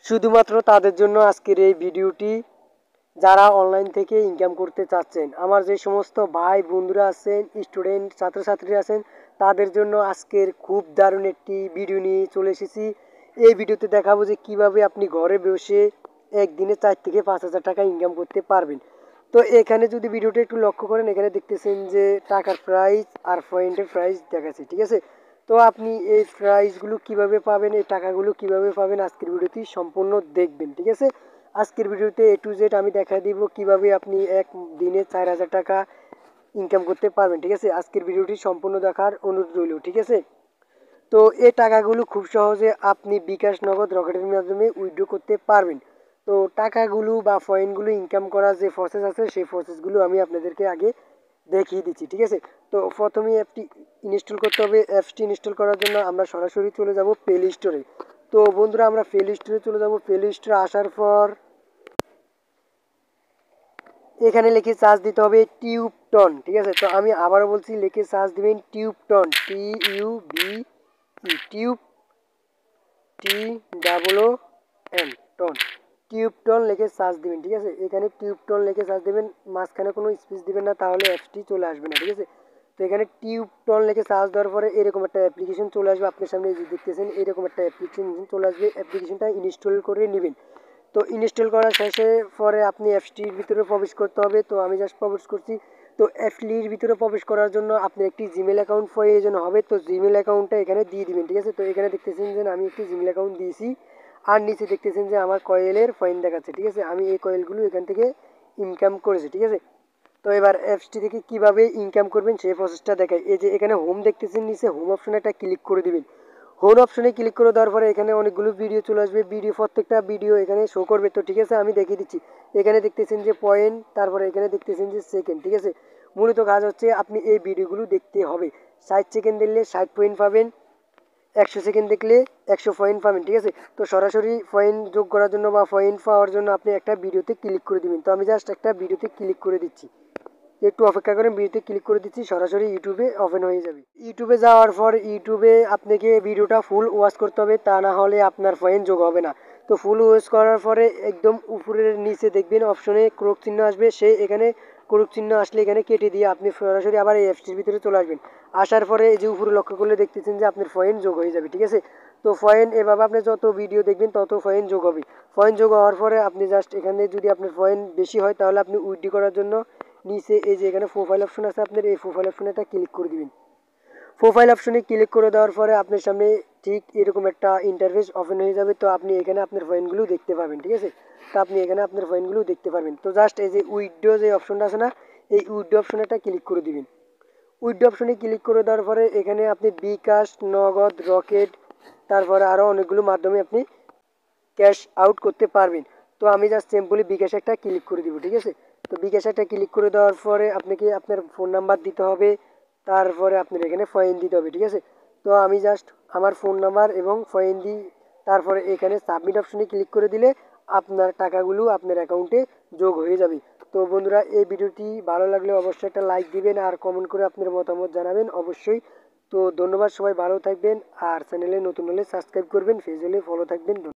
শুধুমাত্র তাদের জন্য আজকের এই ভিডিওটি, যারা অনলাইন থেকে ইনকাম করতে চাচ্ছেন। আমার যে সমস্ত ভাই বন্ধুরা আছেন, স্টুডেন্ট ছাত্রছাত্রী আছেন, তাদের জন্য আজকের খুব দারুণ একটি ভিডিও নিয়ে চলে এসেছি। এই ভিডিওতে দেখাবো যে কিভাবে আপনি ঘরে বসে একদিনে 4 থেকে 5,000 টাকা ইনকাম করতে পারবেন। তো এখানে যদি ভিডিওটা একটু লক্ষ্য করেন, এখানে দেখতেছেন যে টাকার প্রাইস আর পয়েন্টের প্রাইস দেখাচ্ছে, ঠিক আছে। তো আপনি এই প্রাইসগুলো কিভাবে পাবেন, এই টাকাগুলো কিভাবে পাবেন, আজকের ভিডিওটি সম্পূর্ণ দেখবেন, ঠিক আছে। আজকের ভিডিওতে A to Z আমি দেখা দিব কিভাবে আপনি এক দিনে 4,000 টাকা ইনকাম করতে পারবেন, ঠিক আছে। আজকের ভিডিওটি সম্পূর্ণ দেখার অনুরোধ রইল, ঠিক আছে। তো এই টাকাগুলো খুব সহজে আপনি বিকাশ নগদ রকেটের মাধ্যমে উইথড্র করতে পারবেন। তো টাকাগুলো বা পয়েন্টগুলো ইনকাম করার যে প্রসেস আছে, সেই প্রসেসগুলো আমি আপনাদেরকে আগে দেখিয়ে দিচ্ছি, ঠিক আছে। তো প্রথমে অ্যাপটি ইনস্টল করতে হবে। অ্যাপসটি ইনস্টল করার জন্য আমরা সরাসরি চলে যাব প্লে স্টোরে। তো বন্ধুরা, আমরা প্লে স্টোরে চলে যাব। প্লে স্টোরে আসার পর এখানে লিখে সার্চ দিতে হবে টিউবটন, ঠিক আছে। তো আমি আবারও বলছি, লিখে সার্চ দিবেন টিউবটন, TUBE, টিউব, TOON, টন, টিউবটন লিখে সার্চ দিবেন, ঠিক আছে। এখানে টিউবটন লিখে সার্চ দিবেন, মাঝখানে কোনো স্পেস দিবেন না, তাহলে অ্যাপসটি চলে আসবে না, ঠিক আছে। তো এখানে টিউবটন লিখে সার্চ দেওয়ার পরে এরকম একটা অ্যাপ্লিকেশন চলে আসবে আপনার সামনে, যে দেখতেছেন এরকম একটা অ্যাপ্লিকেশন চলে আসবে। অ্যাপ্লিকেশনটা ইনস্টল করে নেবেন। তো ইনস্টল করা শেষে পরে আপনি অ্যাপসটির ভিতরে প্রবেশ করতে হবে। তো আমি জাস্ট প্রবেশ করছি। তো অ্যাপসটির ভিতরে প্রবেশ করার জন্য আপনি একটি জিমেল অ্যাকাউন্ট প্রয়োজন হবে। তো জিমেল অ্যাকাউন্টটা এখানে দিয়ে দিবেন, ঠিক আছে। তো এখানে দেখতেছেন যে আমি একটি জিমেল অ্যাকাউন্ট দিয়েছি, আর নিচে দেখতেছেন যে আমার কয়েলের পয়েন্ট দেখাচ্ছে, ঠিক আছে। আমি এই কয়েলগুলো এখান থেকে ইনকাম করেছি, ঠিক আছে। তো এবার অ্যাপসটি থেকে কীভাবে ইনকাম করবেন সেই প্রসেসটা দেখায়। এই যে এখানে হোম দেখতেছেন, নিচে হোম অপশনে একটা ক্লিক করে দিবেন। হোম অপশনে ক্লিক করে দেওয়ার পরে এখানে অনেকগুলো ভিডিও চলে আসবে। প্রত্যেকটা ভিডিও এখানে শো করবে। তো ঠিক আছে, আমি দেখিয়ে দিচ্ছি। এখানে দেখতেছেন যে পয়েন্ট, তারপরে এখানে দেখতেছেন যে সেকেন্ড, ঠিক আছে। মূলত কাজ হচ্ছে আপনি এই ভিডিওগুলো দেখতে হবে। 60 সেকেন্ড দিলে 60 পয়েন্ট পাবেন, 100 সেকেন্ড দেখলে 100 পয়েন্ট পাবেন, ঠিক আছে। তো সরাসরি পয়েন্ট যোগ করার জন্য বা পয়েন্ট পাওয়ার জন্য আপনি একটা ভিডিওতে ক্লিক করে দিবেন। তো আমি জাস্ট একটা ভিডিওতে ক্লিক করে দিচ্ছি, একটু অপেক্ষা করেন। ভিডিওতে ক্লিক করে দিচ্ছি, সরাসরি ইউটিউবে ওপেন হয়ে যাবে। ইউটিউবে যাওয়ার পর ইউটিউবে আপনাকে ভিডিওটা ফুল ওয়াচ করতে হবে, তা না হলে আপনার পয়েন্ট যোগ হবে না। তো ফুল ওয়াচ করার পরে একদম উপরের নিচে দেখবেন অপশনে ক্রোক চিহ্ন আসবে। এখানে ক্রোক চিহ্ন আসলে এখানে কেটে দিয়ে আপনি সরাসরি আবার এই অ্যাপসটির ভিতরে চলে আসবেন। আসার পরে এই যে উপরে লক্ষ্য করলে দেখতেছেন যে আপনার পয়েন্ট যোগ হয়ে যাবে, ঠিক আছে। তো পয়েন্ট এভাবে আপনি যত ভিডিও দেখবেন তত পয়েন্ট যোগ হবে। পয়েন্ট যোগ হওয়ার পরে আপনি জাস্ট এখানে যদি আপনার পয়েন্ট বেশি হয়, তাহলে আপনি উইথড্র করার জন্য নিচে এই যে এখানে প্রোফাইল অপশন আছে, আপনার এই প্রোফাইল অপশনে একটা ক্লিক করে দিবেন। প্রোফাইল অপশনে ক্লিক করে দেওয়ার পরে আপনার সামনে ঠিক এরকম একটা ইন্টারফেস ওপেন হয়ে যাবে। তো আপনি এখানে আপনার পয়েন্টগুলো দেখতে পাবেন, ঠিক আছে। তো আপনি এখানে আপনার পয়েন্টগুলো দেখতে পারবেন। তো জাস্ট এই যে উইথড্র যে অপশনটা আছে না, এই উইথড্র অপশনে একটা ক্লিক করে দিবেন। উইথড্র অপশনে ক্লিক করে দেওয়ার পরে এখানে আপনি বিকাশ, নগদ, রকেট, তারপরে আরও অনেকগুলো মাধ্যমে আপনি ক্যাশ আউট করতে পারবেন। তো আমি জাস্ট সিম্পলি বিকাশে একটা ক্লিক করে দিব, ঠিক আছে। তো বিকাশে একটা ক্লিক করে দেওয়ার পরে আপনাকে আপনার ফোন নাম্বার দিতে হবে, তারপরে আপনার এখানে পয়েন্ট দিতে হবে, ঠিক আছে। তো আমি জাস্ট আমার ফোন নাম্বার এবং পয়েন্ট দিই, তারপরে এখানে সাবমিট অপশনে ক্লিক করে দিলে আপনার টাকাগুলো আপনার অ্যাকাউন্টে যোগ হয়ে যাবে। তো বন্ধুরা, এই ভিডিওটি ভালো লাগলে অবশ্যই একটা লাইক দিবেন আর কমেন্ট করে আপনার মতামত জানাবেন অবশ্যই। তো ধন্যবাদ, সবাই ভালো থাকবেন। আর চ্যানেলে নতুন হলে সাবস্ক্রাইব করবেন, পেজ হলে ফলো থাকবেন।